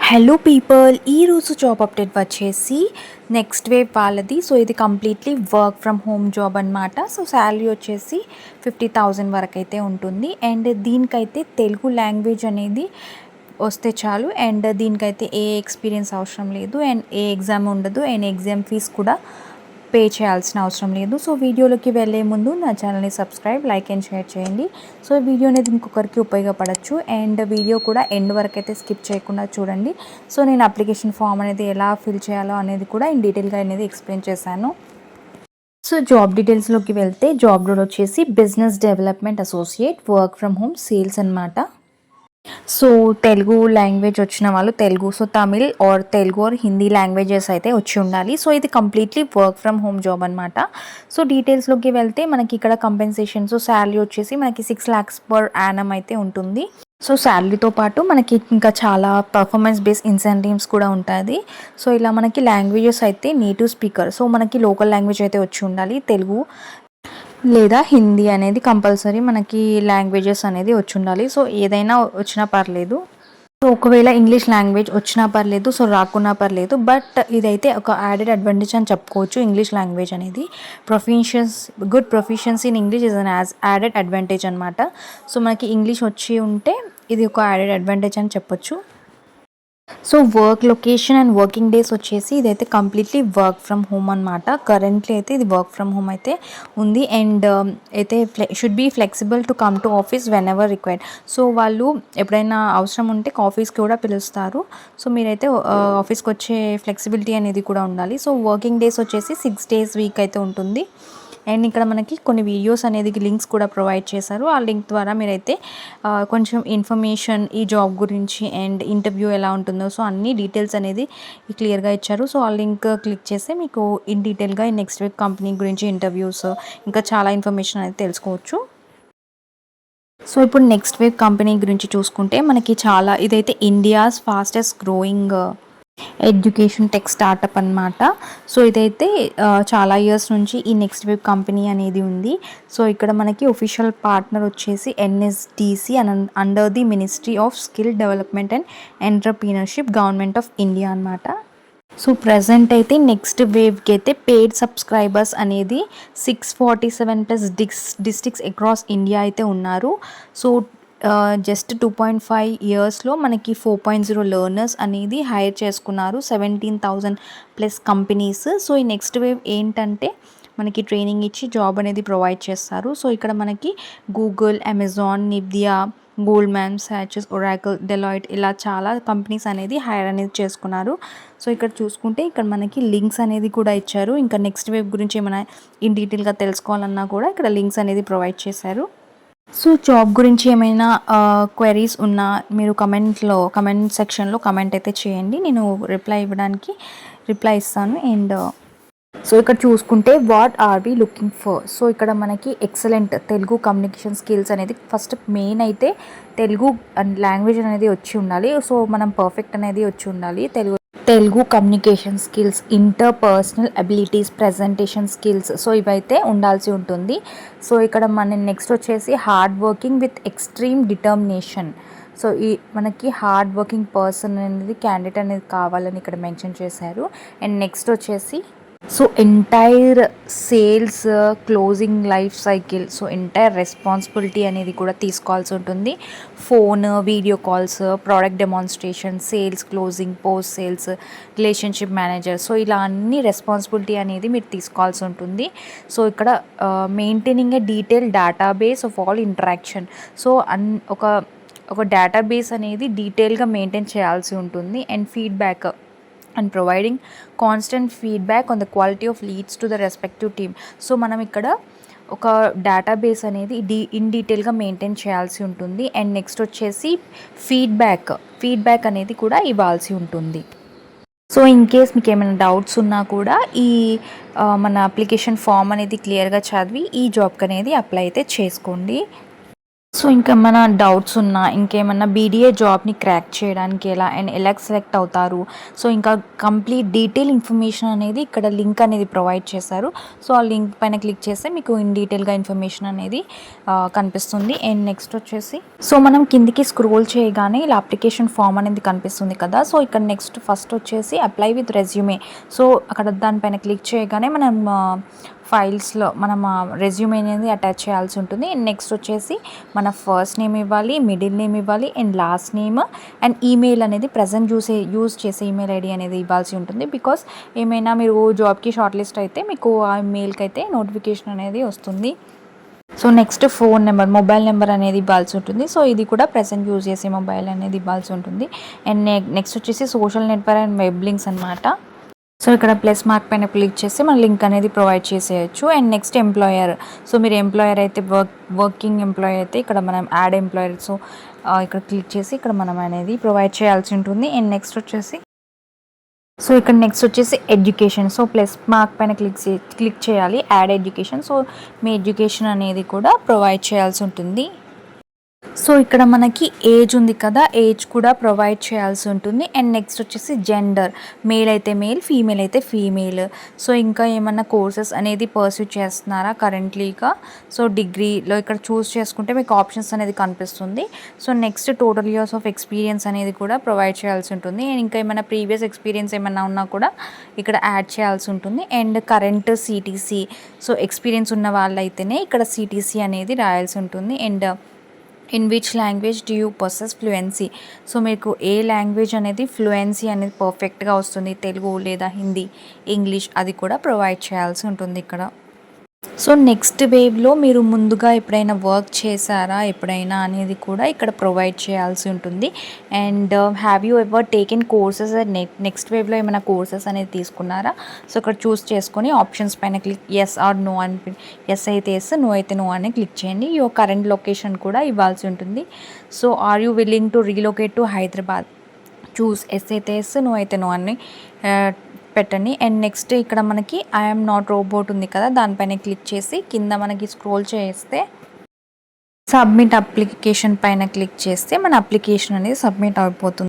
Hello people, ఈరోజు job update వచ్చేసి next wave వాళ్ళది. సో ఇది completely work from home job అనమాట. సో శాలరీ వచ్చేసి 50,000 వరకు అయితే ఉంటుంది. అండ్ దీనికైతే తెలుగు లాంగ్వేజ్ అనేది వస్తే చాలు. అండ్ దీనికైతే ఏ ఎక్స్పీరియన్స్ అవసరం లేదు, అండ్ ఏ ఎగ్జామ్ ఉండదు, అండ్ ఎగ్జామ్ ఫీజ్ కూడా పే చేయాల్సిన అవసరం లేదు. సో వీడియోలోకి వెళ్ళే ముందు నా ఛానల్ని సబ్స్క్రైబ్, లైక్ అండ్ షేర్ చేయండి. సో వీడియో అనేది ఇంకొకరికి ఉపయోగపడచ్చు. అండ్ వీడియో కూడా ఎండ్ వరకు అయితే స్కిప్ చేయకుండా చూడండి. సో నేను అప్లికేషన్ ఫామ్ అనేది ఎలా ఫిల్ చేయాలో అనేది కూడా ఇన్ డీటెయిల్గా అనేది ఎక్స్ప్లెయిన్ చేశాను. సో జాబ్ డీటెయిల్స్లోకి వెళ్తే జాబ్ రోల్ వచ్చేసి business development associate, work from home, sales అనమాట. సో తెలుగు లాంగ్వేజ్ వచ్చిన వాళ్ళు Telugu, so Tamil or Telugu or Hindi languages అయితే వచ్చి ఉండాలి. సో ఇది completely work from home job అనమాట. సో డీటెయిల్స్లోకి వెళ్తే మనకి ఇక్కడ కంపెన్సేషన్, సో శాలరీ వచ్చేసి మనకి 6 lakhs పర్ యానం అయితే ఉంటుంది. సో శాలరీతో పాటు మనకి ఇంకా చాలా పర్ఫార్మెన్స్ బేస్డ్ ఇన్సెంటివ్స్ కూడా ఉంటుంది. సో ఇలా మనకి లాంగ్వేజెస్ అయితే నేటివ్ స్పీకర్, సో మనకి లోకల్ లాంగ్వేజ్ అయితే వచ్చి ఉండాలి. తెలుగు లేదా హిందీ అనేది కంపల్సరీ మనకి లాంగ్వేజెస్ అనేది వచ్చి ఉండాలి. సో ఏదైనా వచ్చినా పర్లేదు. సో ఒకవేళ ఇంగ్లీష్ లాంగ్వేజ్ వచ్చినా పర్లేదు, సో రాకున్నా పర్లేదు. బట్ ఇదైతే ఒక యాడెడ్ అడ్వాంటేజ్ అని చెప్పుకోవచ్చు. ఇంగ్లీష్ లాంగ్వేజ్ అనేది good proficiency in English is an added advantage అనమాట. సో మనకి ఇంగ్లీష్ వచ్చి ఉంటే ఇది ఒక యాడెడ్ అడ్వాంటేజ్ అని చెప్పొచ్చు. So work location and working days వచ్చేసి ఇదైతే కంప్లీట్లీ వర్క్ ఫ్రమ్ హోమ్ అనమాట. కరెంట్లీ అయితే ఇది వర్క్ ఫ్రమ్ హోమ్ అయితే ఉంది. అండ్ అయితే should be flexible to come to office whenever required. So వాళ్ళు ఎప్పుడైనా అవసరం ఉంటే ఆఫీస్కి కూడా పిలుస్తారు. సో మీరైతే ఆఫీస్కి వచ్చే ఫ్లెక్సిబిలిటీ అనేది కూడా ఉండాలి. సో వర్కింగ్ డేస్ వచ్చేసి 6 days వీక్ అయితే ఉంటుంది. అండ్ ఇక్కడ మనకి కొన్ని వీడియోస్ అనేది లింక్స్ కూడా ప్రొవైడ్ చేశారు. ఆ లింక్ ద్వారా మీరైతే కొంచెం ఇన్ఫర్మేషన్ ఈ జాబ్ గురించి అండ్ ఇంటర్వ్యూ ఎలా ఉంటుందో సో అన్ని డీటెయిల్స్ అనేది క్లియర్గా ఇచ్చారు. సో ఆ లింక్ క్లిక్ చేస్తే మీకు ఇన్ డీటెయిల్గా నెక్స్ట్ వీక్ కంపెనీ గురించి ఇంటర్వ్యూస్ ఇంకా చాలా ఇన్ఫర్మేషన్ అనేది తెలుసుకోవచ్చు. సో ఇప్పుడు నెక్స్ట్ వీక్ కంపెనీ గురించి చూసుకుంటే మనకి ఇదైతే India's fastest growing education tech startup అనమాట. సో ఇదైతే చాలా ఇయర్స్ నుంచి ఈ నెక్స్ట్ వేవ్ కంపెనీ అనేది ఉంది. సో ఇక్కడ మనకి ఒఫిషియల్ పార్ట్నర్ వచ్చేసి NSDC under the ministry of skill development and entrepreneurship, government of India అనమాట. సో ప్రజెంట్ అయితే నెక్స్ట్ వేవ్కి అయితే పెయిడ్ సబ్స్క్రైబర్స్ అనేది 647+ డిస్ట్రిక్ట్స్ అక్రాస్ ఇండియా అయితే ఉన్నారు. సో జస్ట్ 2.5 yearsలో మనకి 4.0 లెర్నర్స్ అనేది హైర్ చేసుకున్నారు, 17,000+ కంపెనీస్. సో ఈ నెక్స్ట్ వేవ్ ఏంటంటే మనకి ట్రైనింగ్ ఇచ్చి జాబ్ అనేది ప్రొవైడ్ చేస్తారు. సో ఇక్కడ మనకి గూగుల్, అమెజాన్, నివ్యా, గోల్డ్మ్యాన్ సాచెస్, ఒరాకిల్, డెలాయిట్ ఇలా చాలా కంపెనీస్ అనేది హైర్ అనేది చేసుకున్నారు. సో ఇక్కడ చూసుకుంటే ఇక్కడ మనకి లింక్స్ అనేది కూడా ఇచ్చారు. ఇంకా నెక్స్ట్ వేవ్ గురించి ఏమైనా ఇన్ డీటెయిల్గా తెలుసుకోవాలన్నా కూడా ఇక్కడ లింక్స్ అనేది ప్రొవైడ్ చేశారు. సో జాబ్ గురించి ఏమైనా క్వెరీస్ ఉన్నా మీరు కమెంట్ సెక్షన్లో కమెంట్ అయితే చేయండి. నేను రిప్లై ఇస్తాను. అండ్ సో ఇక్కడ చూసుకుంటే what are we looking for. So ఇక్కడ మనకి ఎక్సలెంట్ తెలుగు కమ్యూనికేషన్ స్కిల్స్ అనేది ఫస్ట్ మెయిన్ అయితే తెలుగు లాంగ్వేజ్ అనేది వచ్చి ఉండాలి. సో మనం పర్ఫెక్ట్ అనేది వచ్చి ఉండాలి. Telugu communication skills, interpersonal abilities, presentation skills, so ఇవైతే ఉండాల్సి ఉంటుంది. సో ఇక్కడ మన నెక్స్ట్ వచ్చేసి hard working with extreme determination. So మనకి హార్డ్ వర్కింగ్ పర్సన్ అనేది క్యాండిడేట్ అనేది కావాలని ఇక్కడ మెన్షన్ చేశారు. అండ్ నెక్స్ట్ వచ్చేసి so entire sales closing life cycle, so entire responsibility అనేది కూడా తీసుకోవాల్సి ఉంటుంది. Phone, video calls, product demonstration, sales closing, post sales, relationship manager, so ఇలా అన్ని రెస్పాన్సిబిలిటీ అనేది మీరు తీసుకోవాల్సి ఉంటుంది. సో ఇక్కడ maintaining A detail database of all interaction. So ఒక డేటాబేస్ అనేది డీటెయిల్గా మెయింటైన్ చేయాల్సి ఉంటుంది. And feedback and providing constant feedback on the quality of leads to the respective team. So మనం ఇక్కడ ఒక డేటాబేస్ అనేది ఇన్ డీటెయిల్గా మెయింటైన్ చేయాల్సి ఉంటుంది. అండ్ నెక్స్ట్ వచ్చేసి ఫీడ్బ్యాక్ అనేది కూడా ఇవ్వాల్సి ఉంటుంది. సో ఇన్ కేస్ మీకు ఏమైనా డౌట్స్ ఉన్నా కూడా మన అప్లికేషన్ ఫామ్ అనేది క్లియర్గా చదివి ఈ జాబ్కి అనేది అప్లై అయితే చేసుకోండి. సో ఇంకేమన్నా డౌట్స్ ఉన్నా, ఇంకేమన్నా బీడీఏ జాబ్ని క్రాక్ చేయడానికి ఎలా సెలెక్ట్ అవుతారు, సో ఇంకా కంప్లీట్ డీటెయిల్ ఇన్ఫర్మేషన్ అనేది ఇక్కడ లింక్ అనేది ప్రొవైడ్ చేశారు. సో ఆ లింక్ పైన క్లిక్ చేస్తే మీకు ఇన్ డీటెయిల్గా ఇన్ఫర్మేషన్ అనేది కనిపిస్తుంది. అండ్ నెక్స్ట్ వచ్చేసి సో మనం కిందికి స్క్రోల్ చేయగానే ఇలా అప్లికేషన్ ఫామ్ అనేది కనిపిస్తుంది కదా. సో ఇక్కడ నెక్స్ట్ ఫస్ట్ వచ్చేసి అప్లై విత్ రెజ్యూమే. సో అక్కడ దానిపైన క్లిక్ చేయగానే మనం ఫైల్స్లో మనం రెజ్యూమే అనేది అటాచ్ చేయాల్సి ఉంటుంది. అండ్ నెక్స్ట్ వచ్చేసి మన ఫస్ట్ నేమ్ ఇవ్వాలి, మిడిల్ నేమ్ ఇవ్వాలి, and last name, and email అనేది ప్రజెంట్ యూజ్ చేసే ఈమెయిల్ ఐడి అనేది ఇవ్వాల్సి ఉంటుంది. బికాస్ ఏమైనా మీరు జాబ్కి షార్ట్ లిస్ట్ అయితే మీకు ఆ మెయిల్కి అయితే నోటిఫికేషన్ అనేది వస్తుంది. So next phone number, mobile number అనేది ఇవ్వాల్సి ఉంటుంది. సో ఇది కూడా ప్రజెంట్ యూజ్ చేసే మొబైల్ అనేది ఇవ్వాల్సి ఉంటుంది. అండ్ నెక్స్ట్ వచ్చేసి social network and web links అనమాట. సో ఇక్కడ ప్లస్ మార్క్ పైన క్లిక్ చేస్తే మన లింక్ అనేది ప్రొవైడ్ చేసేయచ్చు. And next employer. సో మీరు ఎంప్లాయర్ అయితే వర్కింగ్ ఎంప్లాయర్ అయితే ఇక్కడ మనం యాడ్ ఎంప్లాయర్. సో ఇక్కడ క్లిక్ చేసి ఇక్కడ మనం అనేది ప్రొవైడ్ చేయాల్సి ఉంటుంది. అండ్ నెక్స్ట్ వచ్చేసి సో ఇక్కడ నెక్స్ట్ వచ్చేసి ఎడ్యుకేషన్. సో ప్లస్ మార్క్ పైన క్లిక్ చేయాలి, యాడ్ ఎడ్యుకేషన్. సో మీ ఎడ్యుకేషన్ అనేది కూడా ప్రొవైడ్ చేయాల్సి ఉంటుంది. సో ఇక్కడ మనకి ఏజ్ ఉంది కదా, ఏజ్ కూడా ప్రొవైడ్ చేయాల్సి ఉంటుంది. అండ్ నెక్స్ట్ వచ్చేసి జెండర్, మేల్ అయితే మేల్, ఫీమేల్ అయితే ఫీమేల్. సో ఇంకా ఏమన్నా కోర్సెస్ అనేది పర్సూ చేస్తున్నారా కరెంట్లీగా. సో డిగ్రీలో ఇక్కడ చూస్ చేసుకుంటే మీకు ఆప్షన్స్ అనేది కనిపిస్తుంది. So next total years of experience అనేది కూడా ప్రొవైడ్ చేయాల్సి ఉంటుంది. అండ్ ఇంకా ఏమైనా ప్రీవియస్ ఎక్స్పీరియన్స్ ఏమైనా ఉన్నా కూడా ఇక్కడ యాడ్ చేయాల్సి ఉంటుంది. And current CTC, so experience ఉన్న వాళ్ళైతేనే ఇక్కడ సిటీసీ అనేది రాయాల్సి ఉంటుంది. And in which language do you possess fluency. So మీకు ఏ లాంగ్వేజ్ అనేది ఫ్లూయెన్సీ అనేది పర్ఫెక్ట్గా వస్తుంది, తెలుగు లేదా హిందీ, ఇంగ్లీష్, అది కూడా ప్రొవైడ్ చేయాల్సి ఉంటుంది ఇక్కడ. సో నెక్స్ట్ వేవ్లో మీరు ముందుగా ఎప్పుడైనా వర్క్ చేశారా ఎప్పుడైనా అనేది కూడా ఇక్కడ ప్రొవైడ్ చేయాల్సి ఉంటుంది. And have you ever taken courses next వేవ్లో ఏమైనా కోర్సెస్ అనేది తీసుకున్నారా. సో ఇక్కడ చూస్ చేసుకొని ఆప్షన్స్ పైన క్లిక్ ఎస్ ఆర్ నో అని, ఎస్ అయితే ఎస్, నో అయితే నో అని క్లిక్ చేయండి. యువర్ కరెంట్ లొకేషన్ కూడా ఇవ్వాల్సి ఉంటుంది. So are you willing to relocate to Hyderabad, choose yes అయితే ఎస్, నో అయితే నో అని పెట్టండి. అండ్ నెక్స్ట్ ఇక్కడ మనకి ఐఎమ్ నాట్ రోబోట్ ఉంది కదా, దానిపైన క్లిక్ చేసి కింద మనకి స్క్రోల్ చేస్తే సబ్మిట్ అప్లికేషన్ పైన క్లిక్ చేస్తే మన అప్లికేషన్ అనేది సబ్మిట్ అయిపోతుంది.